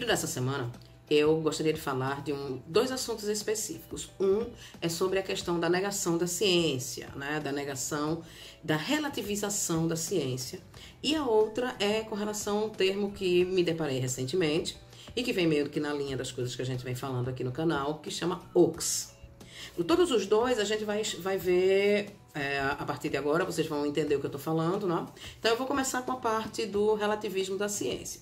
dessa semana, eu gostaria de falar de dois assuntos específicos. Um é sobre a questão da negação da ciência, né? Da negação, da relativização da ciência. E a outra é com relação a um termo que me deparei recentemente e que vem meio que na linha das coisas que a gente vem falando aqui no canal, que chama hoax. Todos os dois a gente vai ver, a partir de agora, vocês vão entender o que eu estou falando, né? Então eu vou começar com a parte do relativismo da ciência.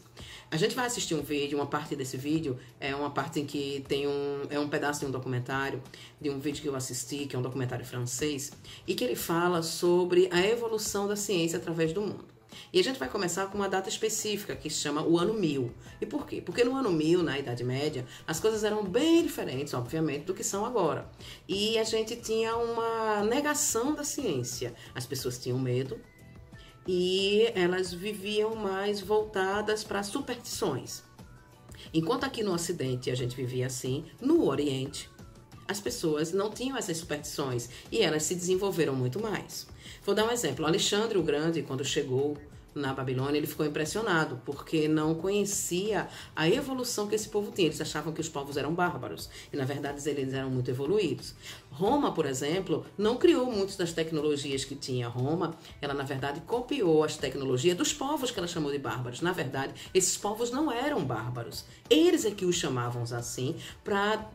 A gente vai assistir um vídeo, uma parte desse vídeo é uma parte em que tem um pedaço de um documentário, de um vídeo que eu assisti, que é um documentário francês, e que ele fala sobre a evolução da ciência através do mundo. E a gente vai começar com uma data específica, que se chama o ano 1000. E por quê? Porque no ano 1000, na Idade Média, as coisas eram bem diferentes, obviamente, do que são agora. E a gente tinha uma negação da ciência. As pessoas tinham medo e elas viviam mais voltadas para superstições. Enquanto aqui no Ocidente a gente vivia assim, no Oriente as pessoas não tinham essas superstições e elas se desenvolveram muito mais. Vou dar um exemplo. Alexandre o Grande, quando chegou na Babilônia, ele ficou impressionado, porque não conhecia a evolução que esse povo tinha. Eles achavam que os povos eram bárbaros, e na verdade eles eram muito evoluídos. Roma, por exemplo, não criou muitas das tecnologias que tinha Roma. Ela, na verdade, copiou as tecnologias dos povos que ela chamou de bárbaros. Na verdade, esses povos não eram bárbaros. Eles é que os chamavam assim para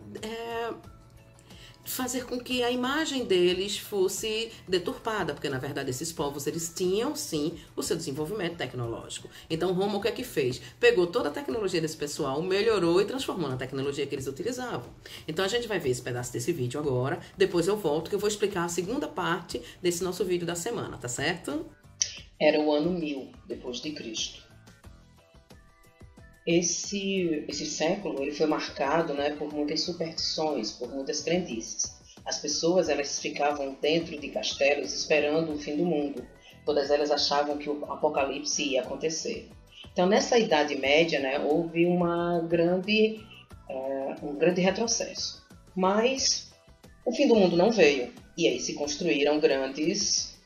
fazer com que a imagem deles fosse deturpada, porque na verdade esses povos eles tinham sim o seu desenvolvimento tecnológico. Então Roma o que é que fez? Pegou toda a tecnologia desse pessoal, melhorou e transformou na tecnologia que eles utilizavam. Então a gente vai ver esse pedaço desse vídeo agora, depois eu volto que eu vou explicar a segunda parte desse nosso vídeo da semana, tá certo? Era o ano 1000 depois de Cristo. Esse século ele foi marcado, né, por muitas superstições, por muitas crendices. As pessoas elas ficavam dentro de castelos esperando o fim do mundo. Todas elas achavam que o apocalipse ia acontecer. Então, nessa Idade Média, né, houve um grande retrocesso. Mas o fim do mundo não veio. E aí se construíram grandes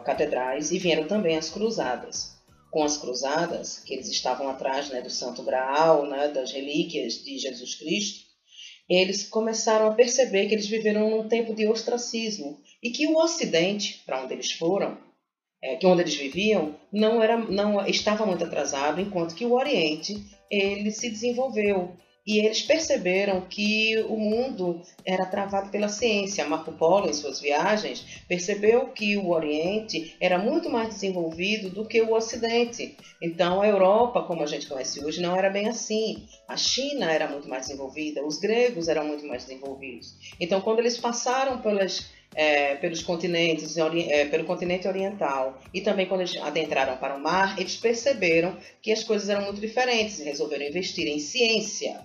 catedrais e vieram também as cruzadas. Com as cruzadas, que eles estavam atrás, né, do Santo Graal, né, das relíquias de Jesus Cristo, eles começaram a perceber que eles viveram num tempo de ostracismo e que o Ocidente, para onde eles foram, onde eles viviam, não estava muito atrasado, enquanto que o Oriente ele se desenvolveu. E eles perceberam que o mundo era travado pela ciência. Marco Polo, em suas viagens, percebeu que o Oriente era muito mais desenvolvido do que o Ocidente. Então, a Europa, como a gente conhece hoje, não era bem assim. A China era muito mais desenvolvida, os gregos eram muito mais desenvolvidos. Então, quando eles passaram pelos continentes, pelo continente oriental e também quando eles adentraram para o mar, eles perceberam que as coisas eram muito diferentes e resolveram investir em ciência.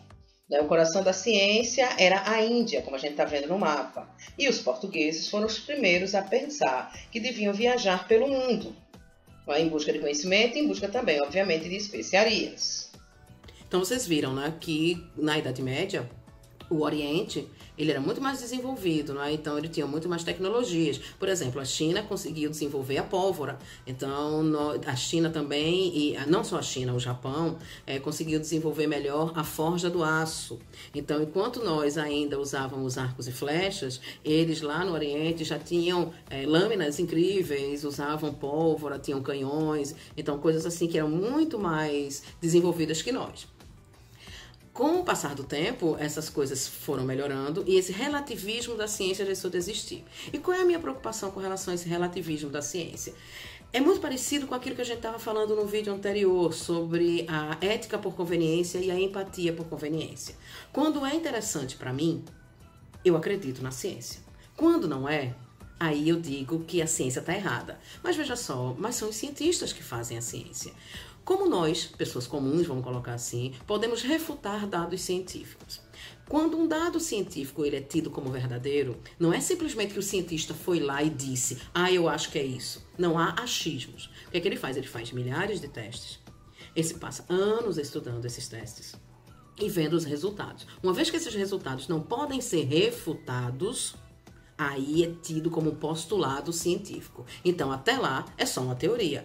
O coração da ciência era a Índia, como a gente está vendo no mapa. E os portugueses foram os primeiros a pensar que deviam viajar pelo mundo, em busca de conhecimento e em busca também, obviamente, de especiarias. Então vocês viram, né, que na Idade Média o Oriente ele era muito mais desenvolvido, né? Então ele tinha muito mais tecnologias. Por exemplo, a China conseguiu desenvolver a pólvora. Então a China também, e não só a China, o Japão, conseguiu desenvolver melhor a forja do aço. Então, enquanto nós ainda usávamos arcos e flechas, eles lá no Oriente já tinham lâminas incríveis, usavam pólvora, tinham canhões. Então, coisas assim que eram muito mais desenvolvidas que nós. Com o passar do tempo, essas coisas foram melhorando e esse relativismo da ciência deixou de existir. E qual é a minha preocupação com relação a esse relativismo da ciência? É muito parecido com aquilo que a gente estava falando no vídeo anterior sobre a ética por conveniência e a empatia por conveniência. Quando é interessante para mim, eu acredito na ciência. Quando não é, aí eu digo que a ciência está errada. Mas veja só, mas são os cientistas que fazem a ciência. Como nós, pessoas comuns, vamos colocar assim, podemos refutar dados científicos. Quando um dado científico ele é tido como verdadeiro, não é simplesmente que o cientista foi lá e disse, eu acho que é isso. Não há achismos. O que é que ele faz? Ele faz milhares de testes. Ele passa anos estudando esses testes e vendo os resultados. Uma vez que esses resultados não podem ser refutados, aí é tido como postulado científico. Então, até lá, é só uma teoria.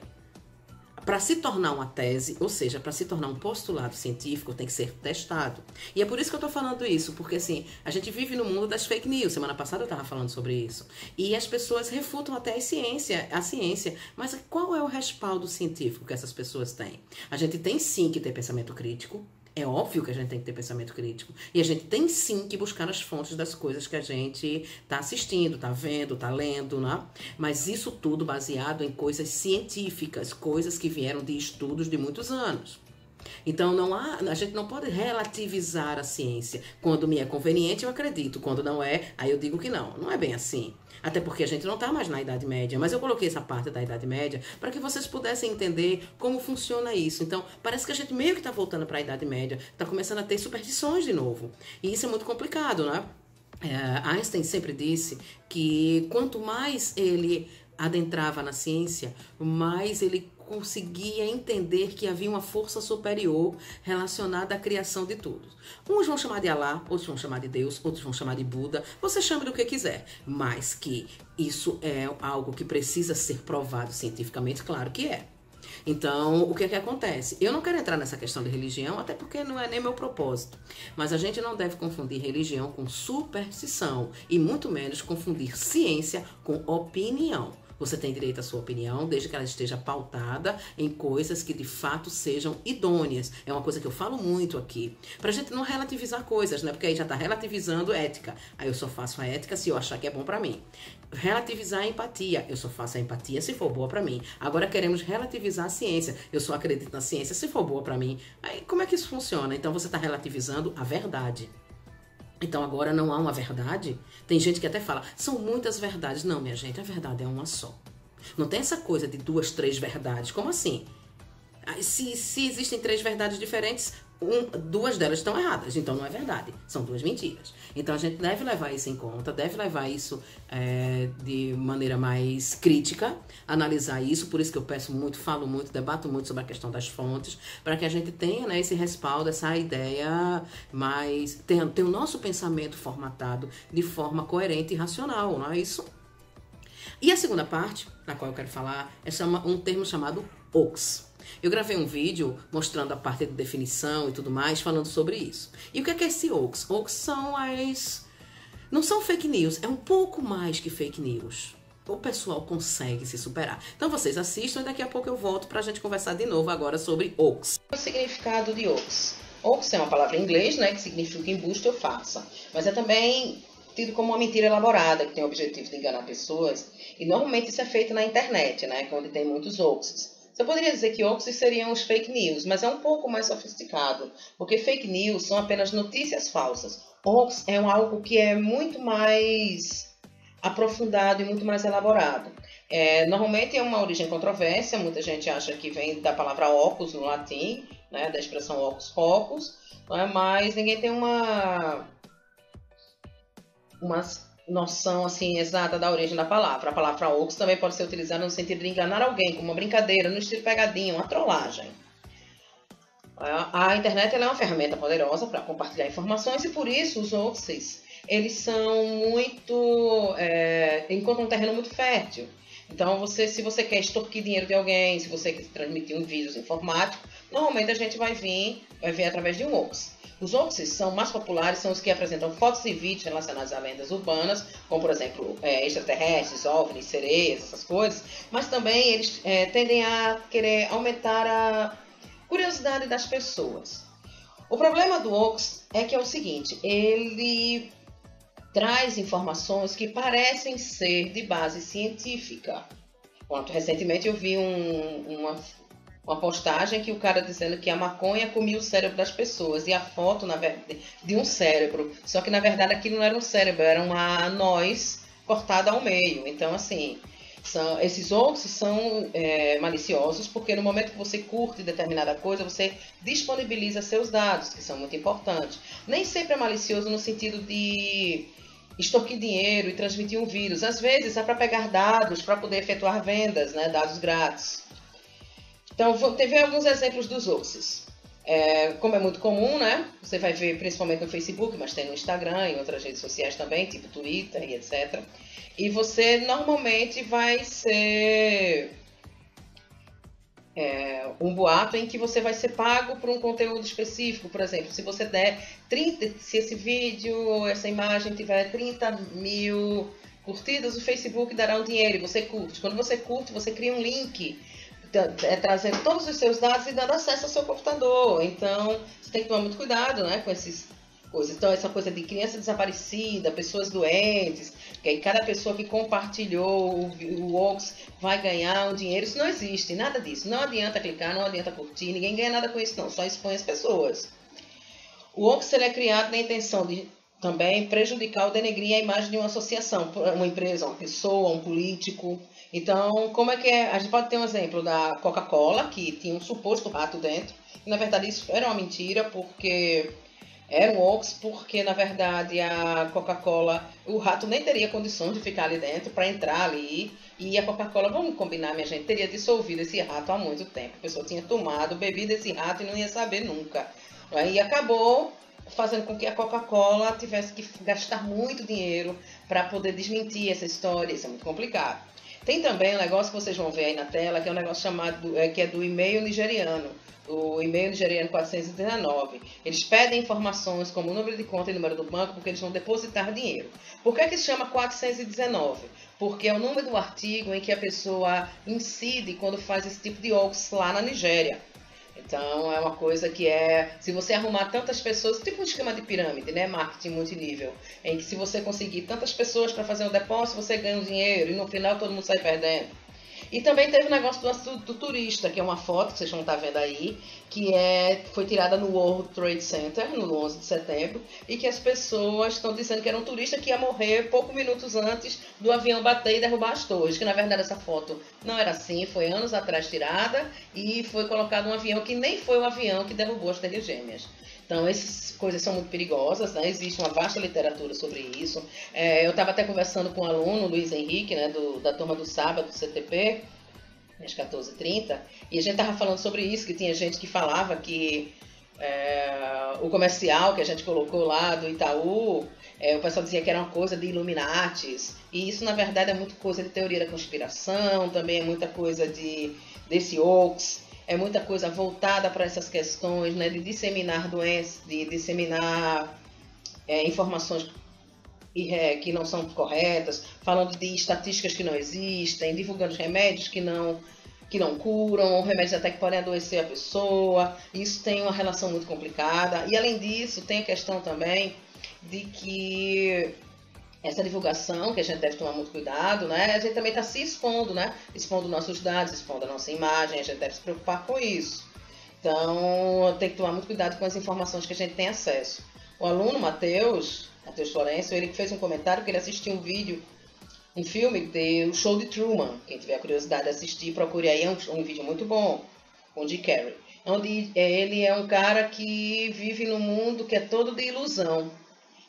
para se tornar uma tese, ou seja, para se tornar um postulado científico, tem que ser testado. E é por isso que eu estou falando isso, porque assim, a gente vive no mundo das fake news. Semana passada eu estava falando sobre isso. E as pessoas refutam até a ciência. Mas qual é o respaldo científico que essas pessoas têm? A gente tem sim que ter pensamento crítico. É óbvio que a gente tem que ter pensamento crítico. E a gente tem sim que buscar as fontes das coisas que a gente está assistindo, está vendo, está lendo, né? Mas isso tudo baseado em coisas científicas, coisas que vieram de estudos de muitos anos. Então a gente não pode relativizar a ciência. Quando me é conveniente, eu acredito. Quando não é, aí eu digo que não. Não é bem assim. Até porque a gente não está mais na Idade Média. Mas eu coloquei essa parte da Idade Média para que vocês pudessem entender como funciona isso. Então, parece que a gente meio que está voltando para a Idade Média. Está começando a ter superstições de novo. E isso é muito complicado, né? Einstein sempre disse que quanto mais ele adentrava na ciência, mais ele conseguia entender que havia uma força superior relacionada à criação de tudo. Uns vão chamar de Alá, outros vão chamar de Deus, outros vão chamar de Buda, você chama do que quiser, mas que isso é algo que precisa ser provado cientificamente, claro que é. Então, o que é que acontece? Eu não quero entrar nessa questão de religião, até porque não é nem meu propósito. Mas a gente não deve confundir religião com superstição e muito menos confundir ciência com opinião. Você tem direito à sua opinião, desde que ela esteja pautada em coisas que de fato sejam idôneas. É uma coisa que eu falo muito aqui. Pra gente não relativizar coisas, né? Porque aí já tá relativizando ética. Aí eu só faço a ética se eu achar que é bom pra mim. Relativizar a empatia. Eu só faço a empatia se for boa pra mim. Agora queremos relativizar a ciência. Eu só acredito na ciência se for boa pra mim. Aí como é que isso funciona? Então você tá relativizando a verdade. Então agora não há uma verdade? Tem gente que até fala, são muitas verdades. Não, minha gente, a verdade é uma só. Não tem essa coisa de 2, 3 verdades. Como assim? Se existem 3 verdades diferentes, 2 delas estão erradas. Então não é verdade. São 2 mentiras. Então a gente deve levar isso em conta, deve levar isso de maneira mais crítica, analisar isso. Por isso que eu peço muito, falo muito, debato muito sobre a questão das fontes, para que a gente tenha, né, esse respaldo, essa ideia mais... Tenha o nosso pensamento formatado de forma coerente e racional, não é isso? E a segunda parte, na qual eu quero falar, é um termo chamado hoax. Eu gravei um vídeo mostrando a parte de definição e tudo mais, falando sobre isso. E o que é esse hoax? Hoax são não são fake news, é um pouco mais que fake news. O pessoal consegue se superar. Então vocês assistam e daqui a pouco eu volto pra gente conversar de novo agora sobre hoax. O significado de hoax. Hoax é uma palavra em inglês, né, que significa embuste ou farsa. Mas é também tido como uma mentira elaborada, que tem o objetivo de enganar pessoas. E normalmente isso é feito na internet, né, onde tem muitos hoaxes. Você poderia dizer que hoaxes seriam os fake news, mas é um pouco mais sofisticado, porque fake news são apenas notícias falsas. Hoax é algo que é muito mais aprofundado e muito mais elaborado. Normalmente é uma origem controvérsia, muita gente acha que vem da palavra ocus no latim, né, da expressão ocus pocus, mas ninguém tem uma noção assim exata da origem da palavra. A palavra hoax também pode ser utilizada no sentido de enganar alguém, como uma brincadeira, no estilo pegadinha, uma trollagem. A internet ela é uma ferramenta poderosa para compartilhar informações e por isso os hoaxes eles são muito encontram um terreno muito fértil. Então se você quer extorquir dinheiro de alguém, se você quer transmitir um vírus informático, normalmente a gente vai ver através de um hoax. Os hoaxes são mais populares, são os que apresentam fotos e vídeos relacionados a lendas urbanas, como por exemplo extraterrestres, OVNIs, sereias, essas coisas, mas também eles tendem a querer aumentar a curiosidade das pessoas. O problema do hoax é que é o seguinte, ele traz informações que parecem ser de base científica. Recentemente eu vi uma postagem que o cara dizendo que a maconha comia o cérebro das pessoas e a foto de um cérebro, só que na verdade aquilo não era um cérebro, era uma noz cortada ao meio. Então assim, esses hoaxes são maliciosos porque no momento que você curte determinada coisa, você disponibiliza seus dados, que são muito importantes. Nem sempre é malicioso no sentido de extorquir dinheiro e transmitir um vírus. Às vezes é para pegar dados, para poder efetuar vendas, né, dados grátis. Então, teve alguns exemplos dos hoaxes. Como é muito comum, né? Você vai ver principalmente no Facebook, mas tem no Instagram e outras redes sociais também, tipo Twitter e etc. E você normalmente vai ser um boato em que você vai ser pago por um conteúdo específico. Por exemplo, se você der 30, se esse vídeo, essa imagem tiver 30.000 curtidas, o Facebook dará um dinheiro e você curte. Quando você curte, você cria um link trazendo todos os seus dados e dando acesso ao seu computador. Então, você tem que tomar muito cuidado, né, com esses coisas. Então, essa coisa de criança desaparecida, pessoas doentes, que aí cada pessoa que compartilhou o Wokes vai ganhar um dinheiro, isso não existe, nada disso. Não adianta clicar, não adianta curtir, ninguém ganha nada com isso não, só expõe as pessoas. O Wokes é criado na intenção de também prejudicar ou denegrir a imagem de uma associação, uma empresa, uma pessoa, um político. Então, como é que é? A gente pode ter um exemplo da Coca-Cola, que tinha um suposto rato dentro, e na verdade isso era uma mentira, porque era um Wokes, porque na verdade a Coca-Cola, o rato nem teria condições de ficar ali dentro para entrar ali, e a Coca-Cola, vamos combinar, minha gente, teria dissolvido esse rato há muito tempo. A pessoa tinha tomado, bebido esse rato e não ia saber nunca. Aí acabou fazendo com que a Coca-Cola tivesse que gastar muito dinheiro para poder desmentir essa história. Isso é muito complicado. Tem também um negócio que vocês vão ver aí na tela, que é um negócio chamado, que é do e-mail nigeriano. O e-mail nigeriano 419. Eles pedem informações como o número de conta e número do banco, porque eles vão depositar dinheiro. Por que que se chama 419? Porque é o número do artigo em que a pessoa incide quando faz esse tipo de Wokes lá na Nigéria. Então, é uma coisa que se você arrumar tantas pessoas, tipo um esquema de pirâmide, né? Marketing multinível, em que se você conseguir tantas pessoas para fazer um depósito, você ganha um dinheiro e no final todo mundo sai perdendo. E também teve o negócio do turista, que é uma foto que vocês vão estar vendo aí, que foi tirada no World Trade Center, no 11 de setembro, e que as pessoas estão dizendo que era um turista que ia morrer poucos minutos antes do avião bater e derrubar as torres, que na verdade essa foto não era assim, foi anos atrás tirada, e foi colocado um avião que nem foi o avião que derrubou as Torres Gêmeas. Então, essas coisas são muito perigosas, né? Existe uma vasta literatura sobre isso. Eu estava até conversando com um aluno, Luiz Henrique, né, da turma do sábado, do CTP, às 14h30, e a gente estava falando sobre isso, que tinha gente que falava que o comercial que a gente colocou lá do Itaú, o pessoal dizia que era uma coisa de Illuminatis, e isso, na verdade, é muita coisa de teoria da conspiração, também é muita coisa desse Wokes, é muita coisa voltada para essas questões, né, de disseminar doenças, de disseminar informações que não são corretas, falando de estatísticas que não existem, divulgando remédios que não curam, remédios até que podem adoecer a pessoa. Isso tem uma relação muito complicada. E além disso, tem a questão também de que essa divulgação, que a gente deve tomar muito cuidado, né? A gente também está se expondo, né? Expondo nossos dados, expondo a nossa imagem, a gente deve se preocupar com isso. Então, tem que tomar muito cuidado com as informações que a gente tem acesso. O aluno Matheus Florencio, ele fez um comentário que ele assistiu um filme do Show de Truman. Quem tiver a curiosidade de assistir, procure aí, é um vídeo muito bom, com o Jim Carrey. Onde ele é um cara que vive num mundo que é todo de ilusão.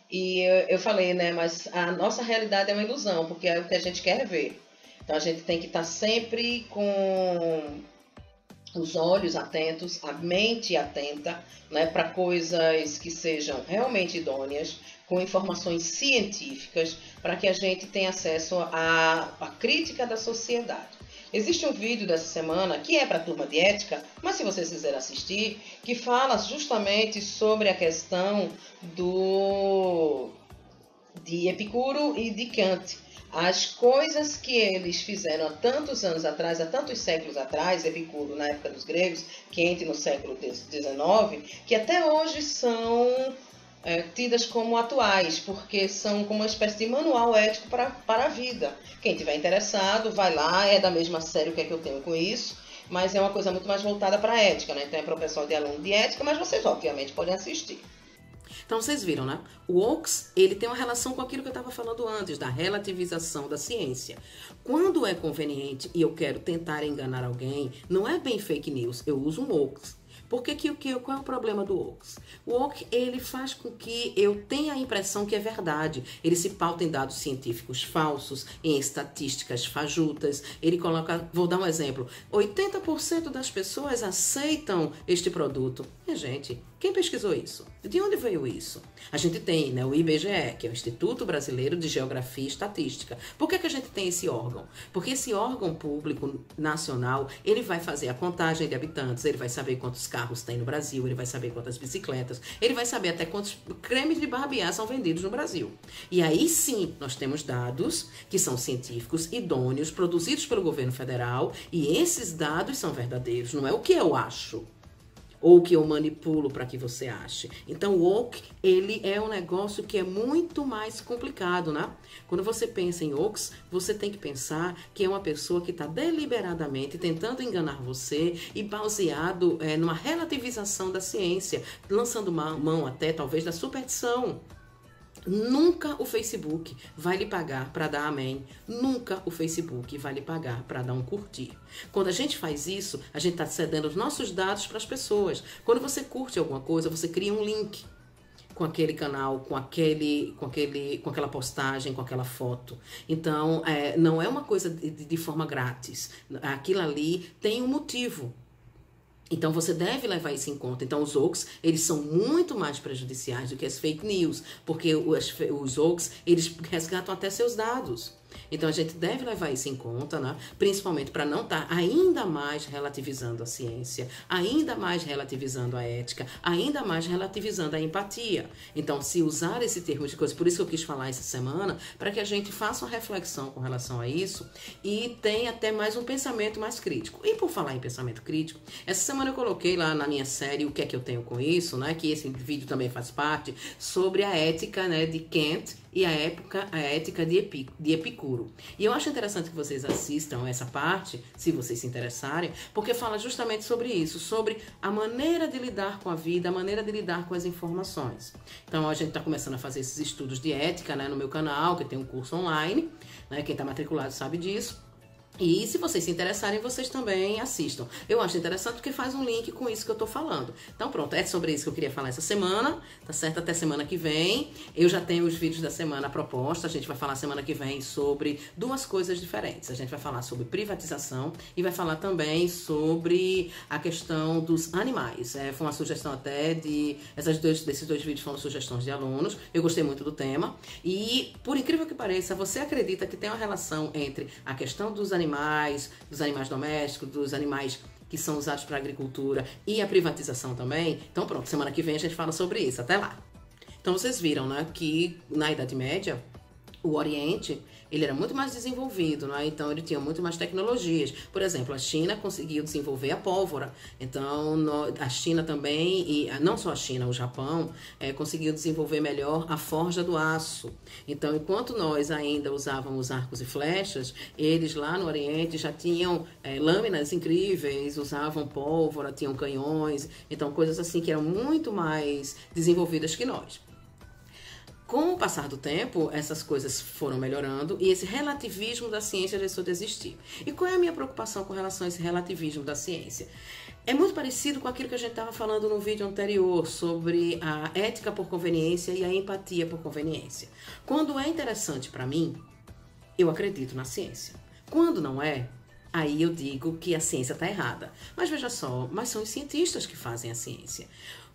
E eu falei, né, mas a nossa realidade é uma ilusão, porque é o que a gente quer ver. Então a gente tem que estar sempre com os olhos atentos, a mente atenta, né, para coisas que sejam realmente idôneas, com informações científicas, para que a gente tenha acesso à crítica da sociedade. Existe um vídeo dessa semana, que é para a turma de ética, mas se vocês quiserem assistir, que fala justamente sobre a questão de Epicuro e de Kant. As coisas que eles fizeram há tantos anos atrás, há tantos séculos atrás, Epicuro na época dos gregos, Kant no século XIX, que até hoje são tidas como atuais, porque são como uma espécie de manual ético para a vida. Quem tiver interessado, vai lá, é da mesma série o que é que eu tenho com isso, mas é uma coisa muito mais voltada para a ética, né? Então é para o pessoal de aluno de ética, mas vocês obviamente podem assistir. Então vocês viram, né? O Wokes, ele tem uma relação com aquilo que eu estava falando antes, da relativização da ciência. Quando é conveniente e eu quero tentar enganar alguém, não é bem fake news, eu uso um Wokes. Porque qual é o problema do Wokes? O Wokes, ele faz com que eu tenha a impressão que é verdade. Ele se pauta em dados científicos falsos, em estatísticas fajutas. Ele coloca, vou dar um exemplo, 80% das pessoas aceitam este produto. Gente, Quem pesquisou isso? De onde veio isso? A gente tem, né, o IBGE, que é o Instituto Brasileiro de Geografia e Estatística. Por que a gente tem esse órgão? Porque esse órgão público nacional, ele vai fazer a contagem de habitantes, ele vai saber quantos carros tem no Brasil, ele vai saber quantas bicicletas, ele vai saber até quantos cremes de barbear são vendidos no Brasil. E aí sim, nós temos dados que são científicos, idôneos, produzidos pelo governo federal, e esses dados são verdadeiros, não é o que eu acho ou que eu manipulo para que você ache. Então, o woke, ele é um negócio que é muito mais complicado, né? Quando você pensa em woke, você tem que pensar que é uma pessoa que está deliberadamente tentando enganar você e baseado numa relativização da ciência, lançando mão até, talvez, da superstição. Nunca o Facebook vai lhe pagar para dar amém. Nunca o Facebook vai lhe pagar para dar um curtir. Quando a gente faz isso, a gente está cedendo os nossos dados para as pessoas. Quando você curte alguma coisa, você cria um link com aquele canal, com aquela postagem, com aquela foto. Então, não é uma coisa de forma grátis. Aquilo ali tem um motivo. Então, você deve levar isso em conta. Então, os hoax, eles são muito mais prejudiciais do que as fake news, porque os hoax, eles resgatam até seus dados. Então, a gente deve levar isso em conta, né? Principalmente para não estar ainda mais relativizando a ciência, ainda mais relativizando a ética, ainda mais relativizando a empatia. Então, se usar esse termo de coisa, por isso que eu quis falar essa semana, para que a gente faça uma reflexão com relação a isso e tenha até mais um pensamento mais crítico. E por falar em pensamento crítico, essa semana eu coloquei lá na minha série O que é que eu tenho com isso, né? Que esse vídeo também faz parte, sobre a ética, né, de Kant e a ética de Epicuro. E eu acho interessante que vocês assistam essa parte, se vocês se interessarem, porque fala justamente sobre isso, sobre a maneira de lidar com a vida, a maneira de lidar com as informações. Então, a gente está começando a fazer esses estudos de ética, né, no meu canal, que tem um curso online, né, quem está matriculado sabe disso. E se vocês se interessarem, vocês também assistam. Eu acho interessante porque faz um link com isso que eu tô falando. Então pronto, é sobre isso que eu queria falar essa semana, tá certo? Até semana que vem. Eu já tenho os vídeos da semana proposta. A gente vai falar semana que vem sobre duas coisas diferentes. A gente vai falar sobre privatização e vai falar também sobre a questão dos animais. Foi uma sugestão até desses dois vídeos foram sugestões de alunos. Eu gostei muito do tema. E por incrível que pareça, você acredita que tem uma relação entre a questão dos animais domésticos, dos animais que são usados para a agricultura e a privatização também? Então pronto, semana que vem a gente fala sobre isso. Até lá! Então vocês viram, né, que na Idade Média o Oriente, ele era muito mais desenvolvido, né? Então ele tinha muito mais tecnologias. Por exemplo, a China conseguiu desenvolver a pólvora. Então a China também, e não só a China, o Japão, conseguiu desenvolver melhor a forja do aço. Então, enquanto nós ainda usávamos arcos e flechas, eles lá no Oriente já tinham lâminas incríveis, usavam pólvora, tinham canhões. Então, coisas assim que eram muito mais desenvolvidas que nós. Com o passar do tempo, essas coisas foram melhorando e esse relativismo da ciência deixou de existir. E qual é a minha preocupação com relação a esse relativismo da ciência? É muito parecido com aquilo que a gente estava falando no vídeo anterior sobre a ética por conveniência e a empatia por conveniência. Quando é interessante para mim, eu acredito na ciência. Quando não é, aí eu digo que a ciência está errada. Mas veja só, mas são os cientistas que fazem a ciência.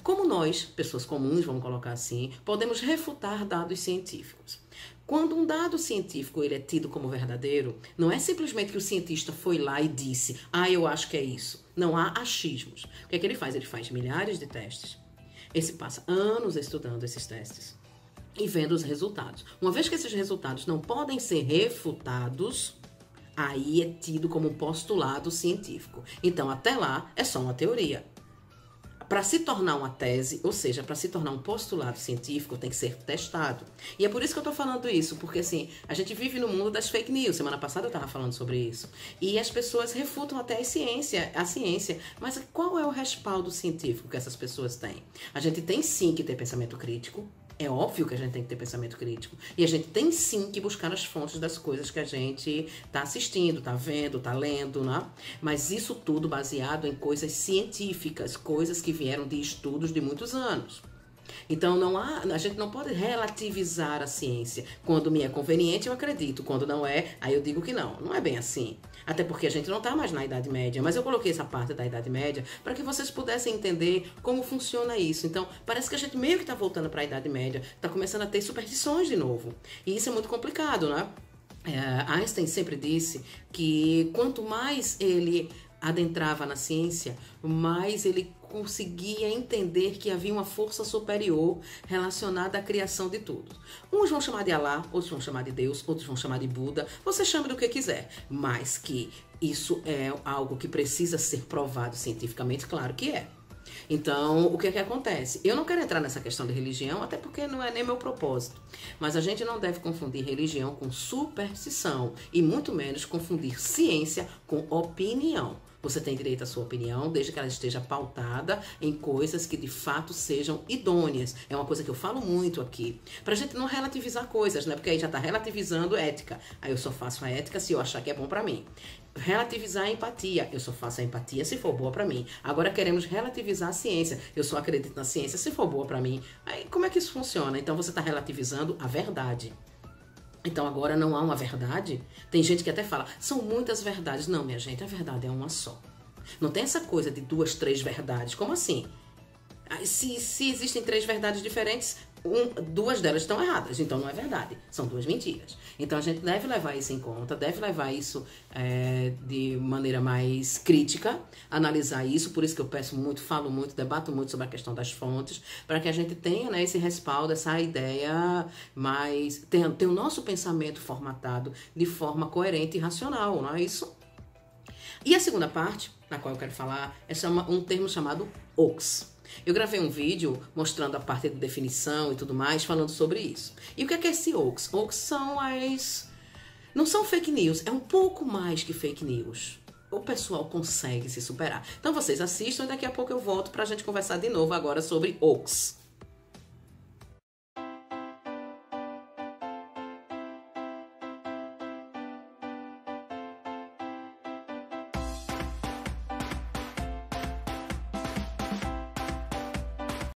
Como nós, pessoas comuns, vamos colocar assim, podemos refutar dados científicos. Quando um dado científico ele é tido como verdadeiro, não é simplesmente que o cientista foi lá e disse, eu acho que é isso. Não há achismos. O que é que ele faz? Ele faz milhares de testes. Ele passa anos estudando esses testes e vendo os resultados. Uma vez que esses resultados não podem ser refutados, aí é tido como um postulado científico. Então, até lá, é só uma teoria. Para se tornar uma tese, ou seja, para se tornar um postulado científico, tem que ser testado. E é por isso que eu estou falando isso, porque assim, a gente vive no mundo das fake news. Semana passada eu estava falando sobre isso. E as pessoas refutam até a ciência. Mas qual é o respaldo científico que essas pessoas têm? A gente tem sim que ter pensamento crítico. É óbvio que a gente tem que ter pensamento crítico. E a gente tem sim que buscar as fontes das coisas que a gente está assistindo, está vendo, está lendo, né? Mas isso tudo baseado em coisas científicas, coisas que vieram de estudos de muitos anos. Então a gente não pode relativizar a ciência. Quando me é conveniente, eu acredito. Quando não é, aí eu digo que não. Não é bem assim. Até porque a gente não está mais na Idade Média. Mas eu coloquei essa parte da Idade Média para que vocês pudessem entender como funciona isso. Então, parece que a gente meio que está voltando para a Idade Média. Está começando a ter superstições de novo. E isso é muito complicado, né? Einstein sempre disse que quanto mais ele adentrava na ciência, mais ele conseguia entender que havia uma força superior relacionada à criação de tudo. Uns vão chamar de Alá, outros vão chamar de Deus, outros vão chamar de Buda, você chama do que quiser, mas que isso é algo que precisa ser provado cientificamente, claro que é. Então, o que é que acontece? Eu não quero entrar nessa questão de religião, até porque não é nem meu propósito. Mas a gente não deve confundir religião com superstição e muito menos confundir ciência com opinião. Você tem direito à sua opinião, desde que ela esteja pautada em coisas que de fato sejam idôneas. É uma coisa que eu falo muito aqui. Pra gente não relativizar coisas, né? Porque aí já tá relativizando ética. Aí eu só faço a ética se eu achar que é bom pra mim. Relativizar a empatia. Eu só faço a empatia se for boa pra mim. Agora queremos relativizar a ciência. Eu só acredito na ciência se for boa pra mim. Aí como é que isso funciona? Então você tá relativizando a verdade. Então agora não há uma verdade? Tem gente que até fala, são muitas verdades. Não, minha gente, a verdade é uma só. Não tem essa coisa de 2, 3 verdades. Como assim? Se existem 3 verdades diferentes, 2 delas estão erradas. Então não é verdade. São 2 mentiras. Então a gente deve levar isso em conta, deve levar isso de maneira mais crítica, analisar isso. Por isso que eu peço muito, falo muito, debato muito sobre a questão das fontes, para que a gente tenha, né, esse respaldo, essa ideia mais... Tenha o nosso pensamento formatado de forma coerente e racional, não é isso? E a segunda parte, na qual eu quero falar, é um termo chamado hoax. Eu gravei um vídeo mostrando a parte de definição e tudo mais, falando sobre isso. E o que é esse hoax? Hoax são não são fake news, é um pouco mais que fake news. O pessoal consegue se superar. Então vocês assistam e daqui a pouco eu volto pra gente conversar de novo agora sobre hoax.